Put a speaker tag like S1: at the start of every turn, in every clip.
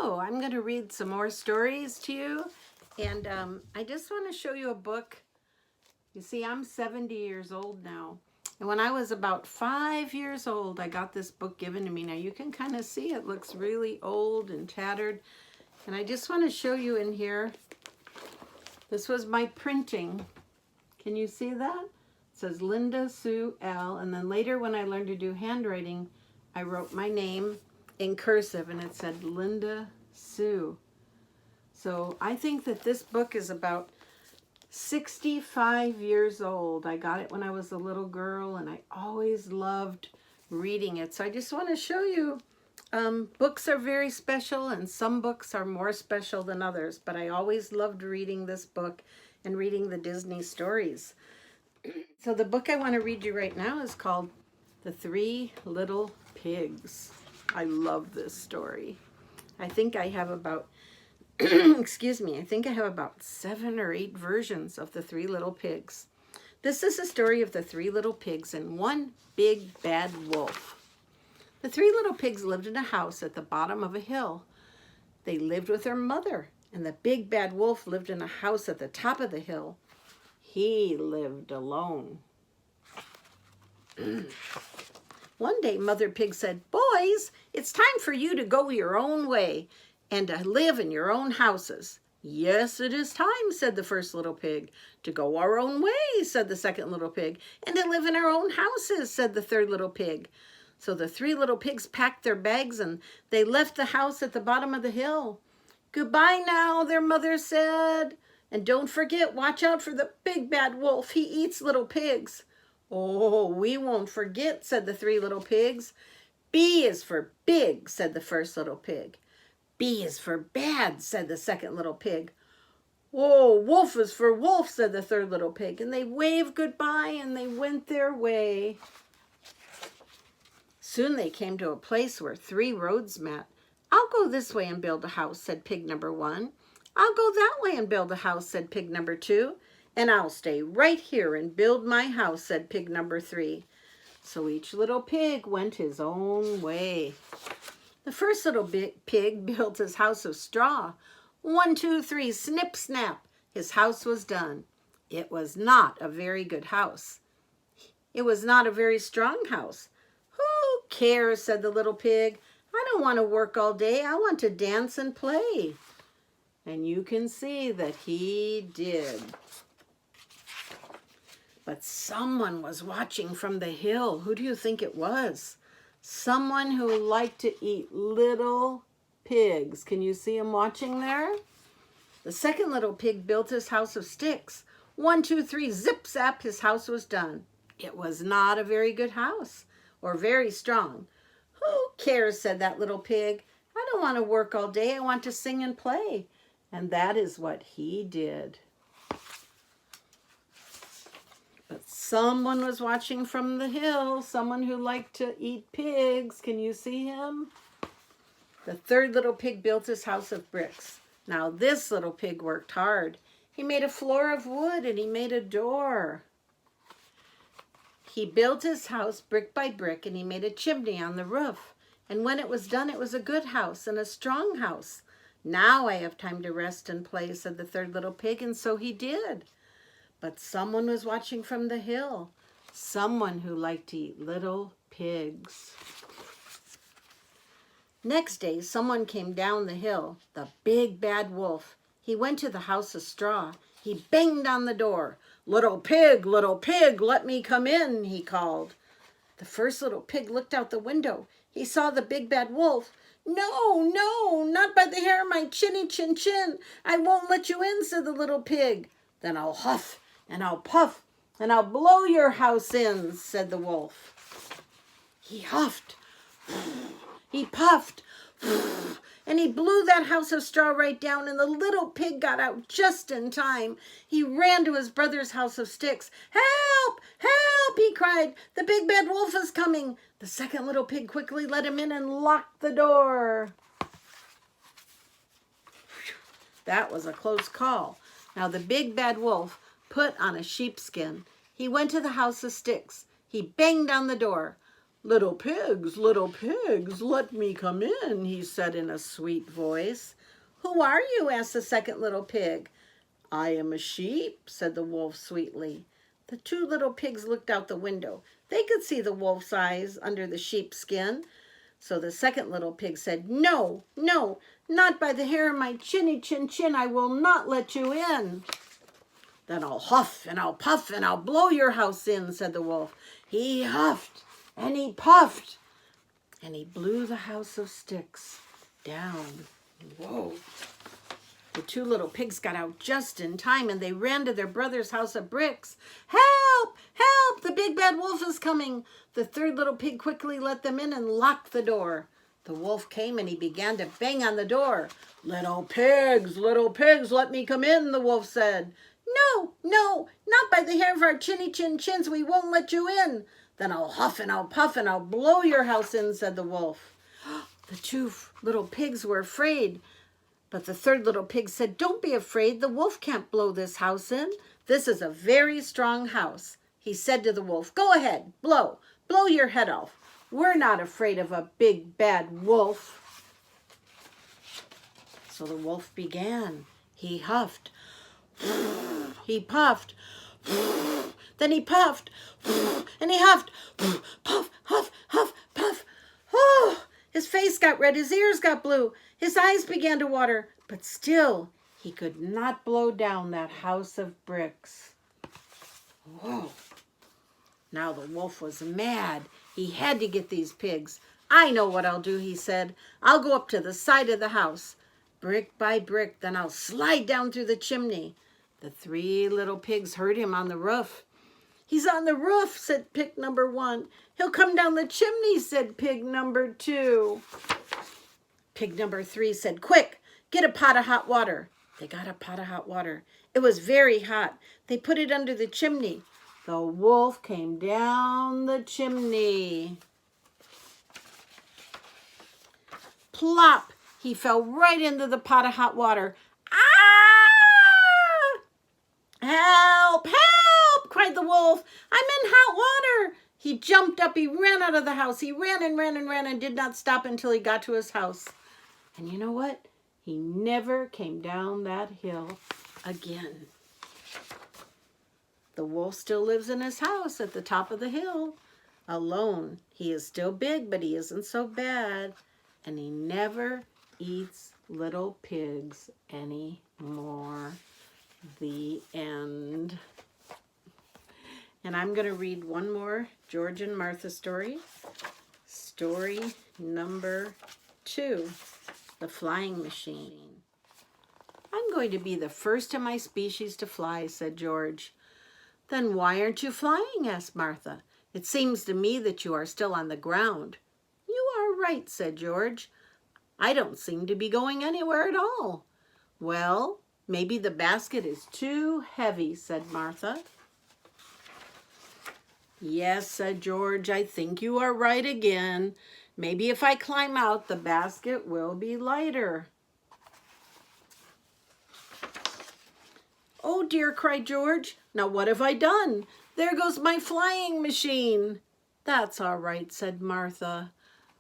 S1: Hello, I'm going to read some more stories to you, and I just want to show you a book. You see, I'm 70 years old now, and when I was about 5 years old, I got this book given to me. Now you can kind of see it looks really old and tattered, and I just want to show you in here. This was my printing. Can you see that? It says Linda Sue L, and then later when I learned to do handwriting, I wrote my name in cursive and it said Linda Sue. So I think that this book is about 65 years old. I got it when I was a little girl and I always loved reading it. So I just want to show you, books are very special and some books are more special than others, but I always loved reading this book and reading the Disney stories. So the book I want to read you right now is called The Three Little Pigs. I love this story. I think I have about, excuse me, I think I have about 7 or 8 versions of The Three Little Pigs. This is the story of the 3 little pigs and one big bad wolf. The 3 little pigs lived in a house at the bottom of a hill. They lived with their mother, and the big bad wolf lived in a house at the top of the hill. He lived alone. One day, Mother Pig said, "Boys, it's time for you to go your own way and to live in your own houses." "Yes, it is time," said the first little pig. "To go our own way," said the second little pig. "And to live in our own houses," said the third little pig. So the 3 little pigs packed their bags and they left the house at the bottom of the hill. "Goodbye now," their mother said. "And don't forget, watch out for the big bad wolf. He eats little pigs." "Oh, we won't forget," said the 3 little pigs. "B is for big," said the first little pig. "B is for bad," said the second little pig. "Oh, wolf is for wolf," said the third little pig. And they waved goodbye and they went their way. Soon they came to a place where 3 roads met. "I'll go this way and build a house," said pig number 1. "I'll go that way and build a house," said pig number 2. "And I'll stay right here and build my house," said pig number 3. So each little pig went his own way. The first little pig built his house of straw. 1, 2, 3, snip, snap. His house was done. It was not a very good house. It was not a very strong house. "Who cares?" said the little pig. "I don't want to work all day. I want to dance and play." And you can see that he did. But someone was watching from the hill. Who do you think it was? Someone who liked to eat little pigs. Can you see him watching there? The second little pig built his house of sticks. 1, 2, 3, zip, zap, his house was done. It was not a very good house or very strong. "Who cares?" said that little pig. "I don't want to work all day. I want to sing and play." And that is what he did. But someone was watching from the hill, someone who liked to eat pigs. Can you see him? The third little pig built his house of bricks. Now this little pig worked hard. He made a floor of wood and he made a door. He built his house brick by brick and he made a chimney on the roof. And when it was done, it was a good house and a strong house. "Now I have time to rest and play," said the third little pig, and so he did. But someone was watching from the hill, someone who liked to eat little pigs. Next day, someone came down the hill, the big bad wolf. He went to the house of straw. He banged on the door. Little pig, let me come in," he called. The first little pig looked out the window. He saw the big bad wolf. "No, no, not by the hair of my chinny chin chin. I won't let you in," said the little pig. "Then I'll huff and I'll puff and I'll blow your house in," said the wolf. He huffed, he puffed, and he blew that house of straw right down, and the little pig got out just in time. He ran to his brother's house of sticks. "Help! Help!" he cried. "The big bad wolf is coming." The second little pig quickly let him in and locked the door. That was a close call. Now the big bad wolf put on a sheepskin. He went to the house of sticks. He banged on the door. Little pigs, let me come in, he said in a sweet voice. Who are you? Asked the second little pig. I am a sheep, said the wolf sweetly. The two little pigs looked out the window. They could see the wolf's eyes under the sheep's skin. So the second little pig said, No, no, not by the hair of my chinny chin chin, I will not let you in. Then I'll huff and I'll puff and I'll blow your house in, said the wolf. He huffed and he puffed and he blew the house of sticks down. Whoa. The two little pigs got out just in time and they ran to their brother's house of bricks. Help! Help! The big bad wolf is coming. The third little pig quickly let them in and locked the door. The wolf came and he began to bang on the door. Little pigs, let me come in, the wolf said. No, no, not by the hair of our chinny chin chins, we won't let you in. Then I'll huff and I'll puff and I'll blow your house in, said the wolf. The two little pigs were afraid. But the third little pig said, Don't be afraid, the wolf can't blow this house in. This is a very strong house. He said to the wolf, Go ahead, blow your head off. We're not afraid of a big bad wolf. So the wolf began. He huffed, he puffed, then he puffed, and he huffed, puff, huff, huff, puff. Oh, his face got red, his ears got blue, his eyes began to water, but still he could not blow down that house of bricks. Whoa. Now the wolf was mad. He had to get these pigs. I know what I'll do, he said. I'll go up to the side of the house, brick by brick, then I'll slide down through the chimney. The three little pigs heard him on the roof. He's on the roof, said pig number 1. He'll come down the chimney, said pig number 2. Pig number 3 said, Quick, get a pot of hot water. They got a pot of hot water. It was very hot. They put it under the chimney. The wolf came down the chimney. Plop! He fell right into the pot of hot water. Ah! Help! Help! Cried the wolf. I'm in hot water. He jumped up. He ran out of the house. He ran and ran and ran and did not stop until he got to his house. And you know what? He never came down that hill again. The wolf still lives in his house at the top of the hill, alone. He is still big, but he isn't so bad. And he never eats little pigs anymore. The end. And I'm going to read one more George and Martha story. Story number 2, The Flying Machine. I'm going to be the first in my species to fly, said George. Then why aren't you flying? Asked Martha. It seems to me that you are still on the ground. You are right, said George. I don't seem to be going anywhere at all. Well, maybe the basket is too heavy, said Martha. Yes, said George, I think you are right again. Maybe if I climb out, the basket will be lighter. Oh dear, cried George. Now what have I done? There goes my flying machine. That's all right, said Martha.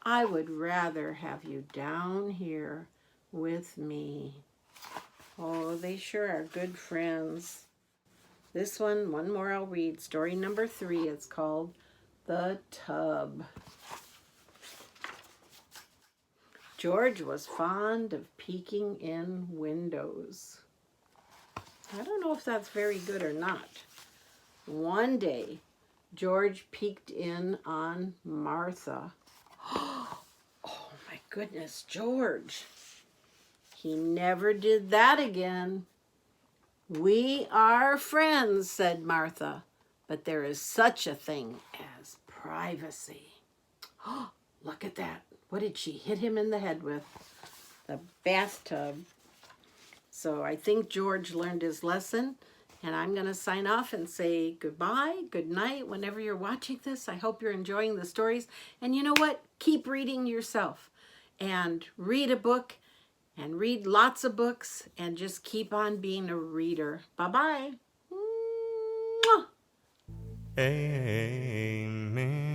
S1: I would rather have you down here with me. Oh, they sure are good friends. This one more I'll read. Story number 3. It's called The Tub. George was fond of peeking in windows. I don't know if that's very good or not. One day, George peeked in on Martha. Oh my goodness, George. He never did that again. We are friends, said Martha, but there is such a thing as privacy. Oh, look at that. What did she hit him in the head with? The bathtub. So I think George learned his lesson, and I'm going to sign off and say goodbye, good night, whenever you're watching this. I hope you're enjoying the stories. And you know what? Keep reading yourself and read a book and read lots of books and just keep on being a reader. Bye-bye.
S2: Amen.